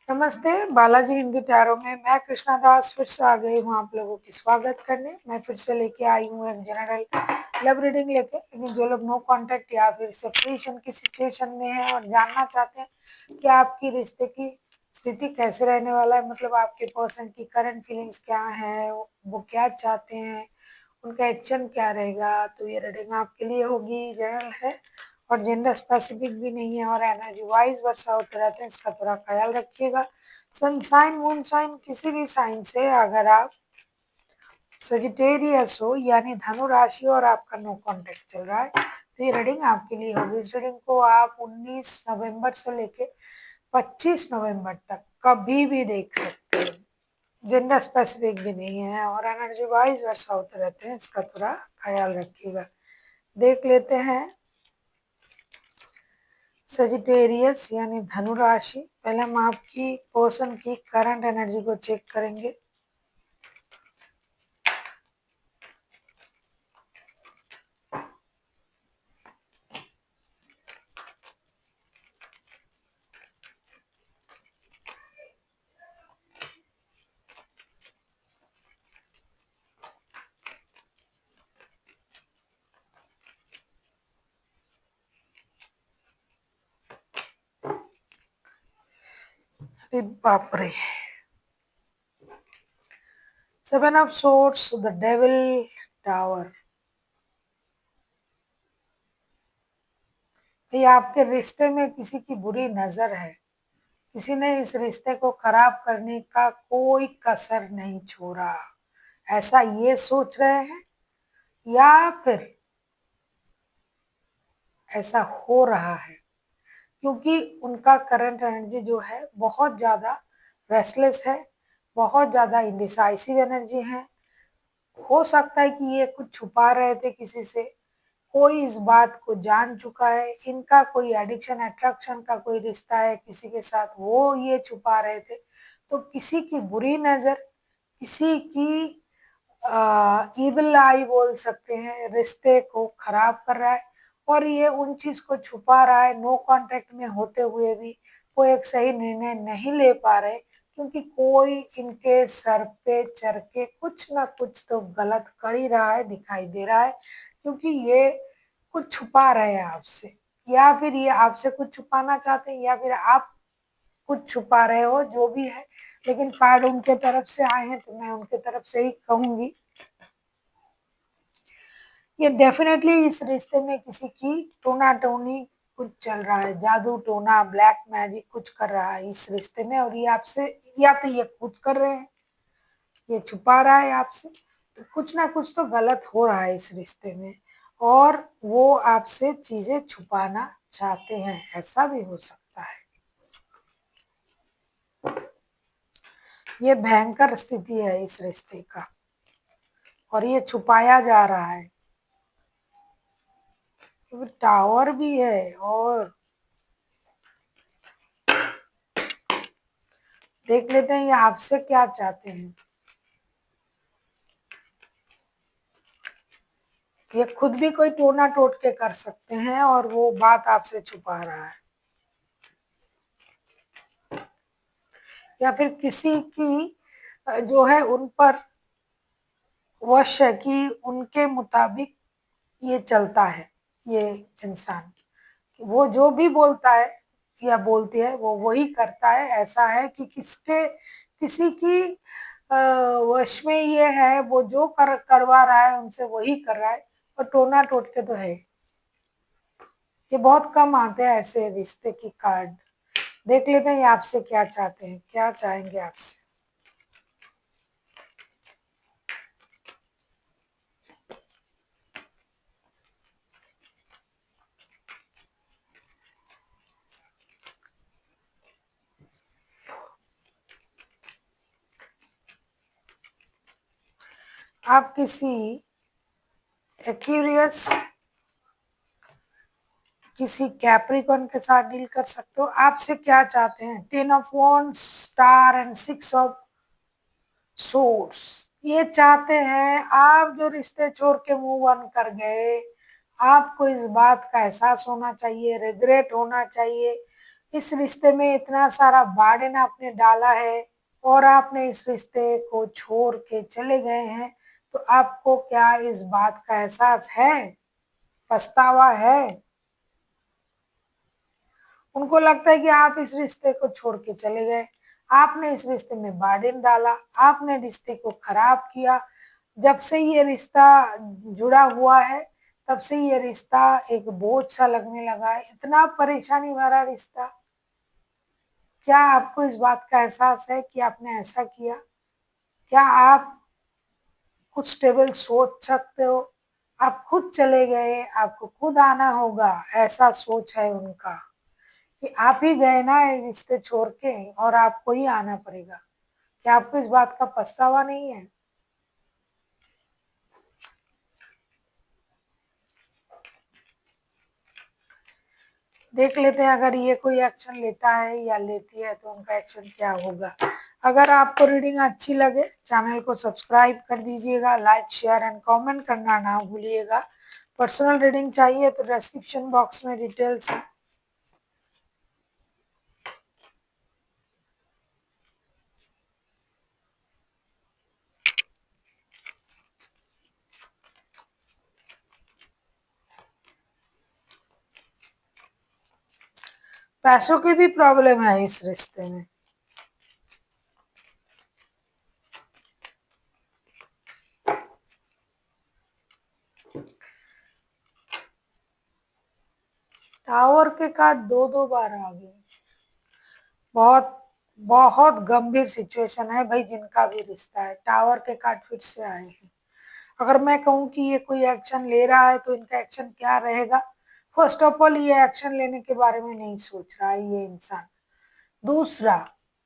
नमस्ते, बालाजी हिंदी टैरो में मैं कृष्णा दास फिर से आ गई हूँ आप लोगों की स्वागत करने। मैं फिर से लेके आई हूँ एक जनरल लव रीडिंग लेके। लेकिन जो लोग नो कांटेक्ट या फिर सेपरेशन की सिचुएशन में है और जानना चाहते हैं कि आपकी रिश्ते की स्थिति कैसे रहने वाला है, मतलब आपके पर्सन की करंट फीलिंग्स क्या है, वो क्या चाहते हैं, उनका एक्शन क्या रहेगा, तो ये रीडिंग आपके लिए होगी। जनरल है और जेंडर स्पेसिफिक भी नहीं है और एनर्जी वाइज वर्षा होते रहते हैं, इसका थोड़ा ख्याल रखिएगा। सन साइन मून साइन किसी भी साइन से अगर आप सजिटेरियस हो यानी धनु राशि और आपका नो कांटेक्ट चल रहा है तो ये रीडिंग आपके लिए होगी। इस रीडिंग को आप 19 नवंबर से लेके 25 नवंबर तक कभी भी देख सकते हैं। जेंडर स्पेसिफिक भी नहीं है और एनर्जी वाइज वर्षा होते रहते हैं, इसका थोड़ा ख्याल रखिएगा। देख लेते हैं सजिटेरियस यानी धनु राशि। पहले हम आपकी पर्सन की करंट एनर्जी को चेक करेंगे। अरे बाप रे, seven of swords, the devil, tower. ये आपके रिश्ते में किसी की बुरी नजर है, किसी ने इस रिश्ते को खराब करने का कोई कसर नहीं छोड़ा, ऐसा ये सोच रहे हैं या फिर ऐसा हो रहा है। क्योंकि उनका करंट एनर्जी जो है बहुत ज़्यादा रेस्टलेस है, बहुत ज़्यादा इंडिसाइसिव एनर्जी है। हो सकता है कि ये कुछ छुपा रहे थे किसी से, कोई इस बात को जान चुका है, इनका कोई एडिक्शन अट्रैक्शन का कोई रिश्ता है किसी के साथ, वो ये छुपा रहे थे। तो किसी की बुरी नज़र, किसी की इविल आई बोल सकते हैं, रिश्ते को खराब कर रहा है और ये उन चीज को छुपा रहा है। नो कांटेक्ट में होते हुए भी वो एक सही निर्णय नहीं ले पा रहे क्योंकि कोई इनके सर पे चढ़ के कुछ ना कुछ तो गलत कर ही रहा है, दिखाई दे रहा है। क्योंकि ये कुछ छुपा रहे हैं आपसे, या फिर ये आपसे कुछ छुपाना चाहते हैं या फिर आप कुछ छुपा रहे हो, जो भी है। लेकिन कार्ड उनके तरफ से आए हैं तो मैं उनके तरफ से ही कहूंगी ये डेफिनेटली इस रिश्ते में किसी की टोना टोनी कुछ चल रहा है, जादू टोना ब्लैक मैजिक कुछ कर रहा है इस रिश्ते में। और ये आपसे, या तो ये खुद कर रहे हैं, ये छुपा रहा है आपसे, तो कुछ ना कुछ तो गलत हो रहा है इस रिश्ते में और वो आपसे चीजें छुपाना चाहते हैं, ऐसा भी हो सकता है। ये भयंकर स्थिति है इस रिश्ते का और ये छुपाया जा रहा है। टावर भी है और देख लेते हैं ये आपसे क्या चाहते हैं। ये खुद भी कोई टोना टोट के कर सकते हैं और वो बात आपसे छुपा रहा है, या फिर किसी की जो है उन पर वश है कि उनके मुताबिक ये चलता है। ये इंसान वो जो भी बोलता है या बोलती है वो वही करता है। ऐसा है कि किसी की वश में ये है, वो जो करवा रहा है उनसे वही कर रहा है और टोना टोट के तो है। ये बहुत कम आते हैं ऐसे रिश्ते की कार्ड। देख लेते हैं ये आपसे क्या चाहते हैं, क्या चाहेंगे आपसे। आप किसी एक्यूरियस, किसी कैप्रिकॉन के साथ डील कर सकते हो। आपसे क्या चाहते हैं, 10 of wands, star and 6 of source. ये चाहते हैं आप जो रिश्ते छोड़ के मूव ऑन कर गए, आपको इस बात का एहसास होना चाहिए, रिग्रेट होना चाहिए। इस रिश्ते में इतना सारा बर्डन आपने डाला है और आपने इस रिश्ते को छोड़ के चले गए हैं, तो आपको क्या इस बात का एहसास है? पछतावा है? उनको लगता है कि आप इस रिश्ते को छोड़ के चले गए, आपने इस रिश्ते में बर्डन डाला, आपने रिश्ते को खराब किया। जब से ये रिश्ता जुड़ा हुआ है, तब से ये रिश्ता एक बोझ सा लगने लगा है, इतना परेशानी भरा रिश्ता। क्या आपको इस बात का एहसास है कि आपने ऐसा किया? क्या आप कुछ स्टेबल सोच सकते हो? आप खुद चले गए, आपको खुद आना होगा, ऐसा सोच है उनका कि आप ही गए ना ये रिश्ते छोड़ के और आपको ही आना पड़ेगा। क्या आपको इस बात का पछतावा नहीं है? देख लेते हैं अगर ये कोई एक्शन लेता है या लेती है तो उनका एक्शन क्या होगा। अगर आपको रीडिंग अच्छी लगे, चैनल को सब्सक्राइब कर दीजिएगा, लाइक शेयर एंड कमेंट करना ना भूलिएगा। पर्सनल रीडिंग चाहिए तो डिस्क्रिप्शन बॉक्स में डिटेल्स है। पैसों की भी प्रॉब्लम है इस रिश्ते में। टावर के कार्ड दो दो बार आ गए। बहुत बहुत गंभीर सिचुएशन है भाई, जिनका भी रिश्ता है टावर के कार्ड फिर से आए हैं। अगर मैं कहूँ कि ये कोई एक्शन ले रहा है तो इनका एक्शन क्या रहेगा? फर्स्ट ऑफ ऑल ये एक्शन लेने के बारे में नहीं सोच रहा है ये इंसान। दूसरा,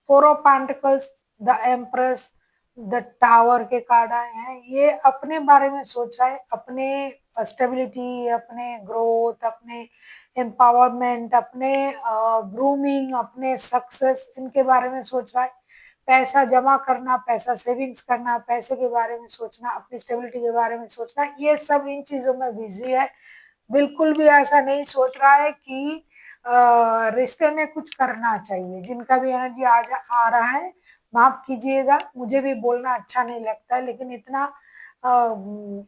four of pentacles, the empress, the tower के कार्ड आए हैं। ये अपने बारे में सोच रहा है, अपने स्टेबिलिटी, अपने ग्रोथ, अपने एम्पावरमेंट, अपने ग्रूमिंग, अपने सक्सेस, इनके बारे में सोच रहा है। पैसा जमा करना, पैसा सेविंग्स करना, पैसे के बारे में सोचना, अपनी स्टेबिलिटी के बारे में सोचना, ये सब इन चीजों में बिजी है। बिल्कुल भी ऐसा नहीं सोच रहा है कि रिश्ते में कुछ करना चाहिए। जिनका भी एनर्जी आ रहा है, माफ कीजिएगा, मुझे भी बोलना अच्छा नहीं लगता है, लेकिन इतना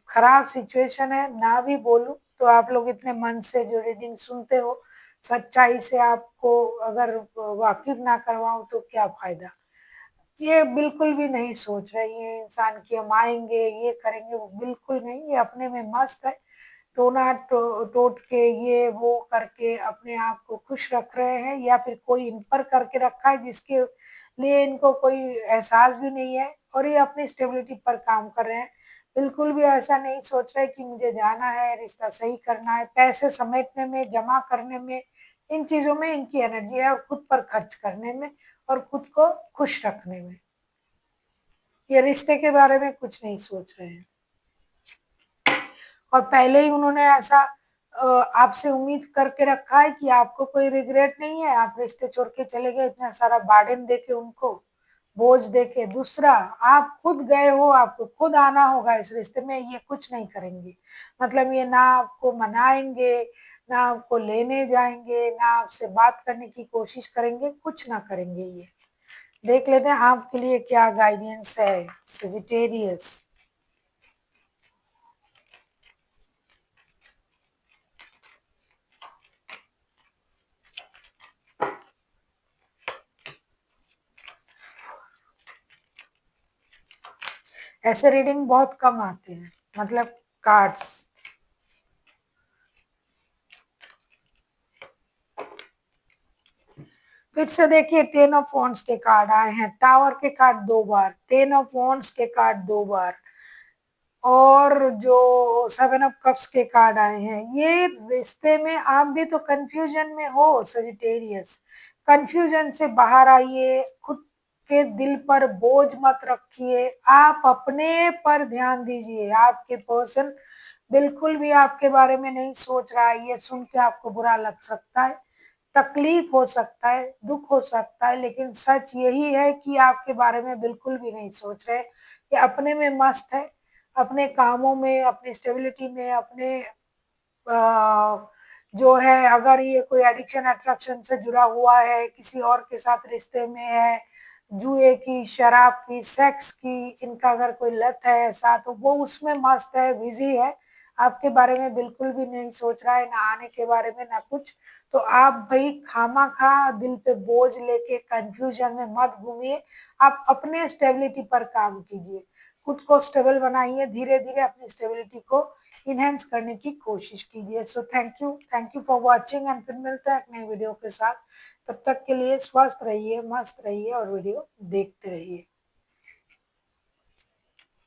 खराब सिचुएशन है, ना भी बोलूं तो आप लोग इतने मन से जो रीडिंग सुनते हो, सच्चाई से आपको अगर वाकिफ ना करवाऊं तो क्या फायदा। ये बिल्कुल भी नहीं सोच रही है इंसान कि हम आएंगे ये करेंगे, वो बिल्कुल नहीं, ये अपने में मस्त है। टोट के ये वो करके अपने आप को खुश रख रहे हैं, या फिर कोई इन पर करके रखा है जिसके लिए इनको कोई एहसास भी नहीं है, और ये अपनी स्टेबिलिटी पर काम कर रहे हैं। बिल्कुल भी ऐसा नहीं सोच रहे कि मुझे जाना है, रिश्ता सही करना है, पैसे समेटने में, जमा करने में, इन चीजों में इनकी एनर्जी है, और खुद पर खर्च करने में और खुद को खुश रखने में। ये रिश्ते के बारे में कुछ नहीं सोच रहे हैं। और पहले ही उन्होंने ऐसा आपसे उम्मीद करके रखा है कि आपको कोई रिग्रेट नहीं है, आप रिश्ते छोड़ के चले गए इतना सारा बर्डन देके उनको, बोझ देके। दूसरा, आप खुद गए हो, आपको खुद आना होगा इस रिश्ते में, ये कुछ नहीं करेंगे। मतलब ये ना आपको मनाएंगे, ना आपको लेने जाएंगे, ना आपसे बात करने की कोशिश करेंगे, कुछ ना करेंगे ये। देख लेते हैं आपके लिए क्या गाइडेंस है सजिटेरियस। ऐसे रीडिंग बहुत कम आते हैं, मतलब कार्ड्स। फिर से देखिए, टेन ऑफ वॉन्ड्स के कार्ड आए हैं, टावर के कार्ड दो बार, टेन ऑफ वॉन्ड्स के कार्ड दो बार, और जो सेवन ऑफ कप्स के कार्ड आए हैं। ये रिश्ते में आप भी तो कंफ्यूजन में हो सजिटेरियस। कंफ्यूजन से बाहर आइए, खुद के दिल पर बोझ मत रखिए, आप अपने पर ध्यान दीजिए। आपके पर्सन बिल्कुल भी आपके बारे में नहीं सोच रहा है। ये सुन के आपको बुरा लग सकता है, तकलीफ हो सकता है, दुख हो सकता है, लेकिन सच यही है कि आपके बारे में बिल्कुल भी नहीं सोच रहे। ये अपने में मस्त है, अपने कामों में, अपनी स्टेबिलिटी में, अपने जो है अगर ये कोई एडिक्शन अट्रैक्शन से जुड़ा हुआ है, किसी और के साथ रिश्ते में है, जुए की, शराब की, सेक्स की, इनका अगर कोई लत है ऐसा, तो वो उसमें मस्त है, बिजी है, आपके बारे में बिल्कुल भी नहीं सोच रहा है, ना आने के बारे में ना कुछ। तो आप भाई खामा-खा दिल पे बोझ लेके कंफ्यूजन में मत घूमिए, आप अपने स्टेबिलिटी पर काम कीजिए, खुद को स्टेबल बनाइए, धीरे-धीरे अपनी स्टेबिलिटी को इनहेंस करने की कोशिश कीजिए। So thank you for watching and फिर मिलते हैं एक नई वीडियो के साथ। तब तक के लिए स्वस्थ रहिए, मस्त रहिए और वीडियो देखते रहिए।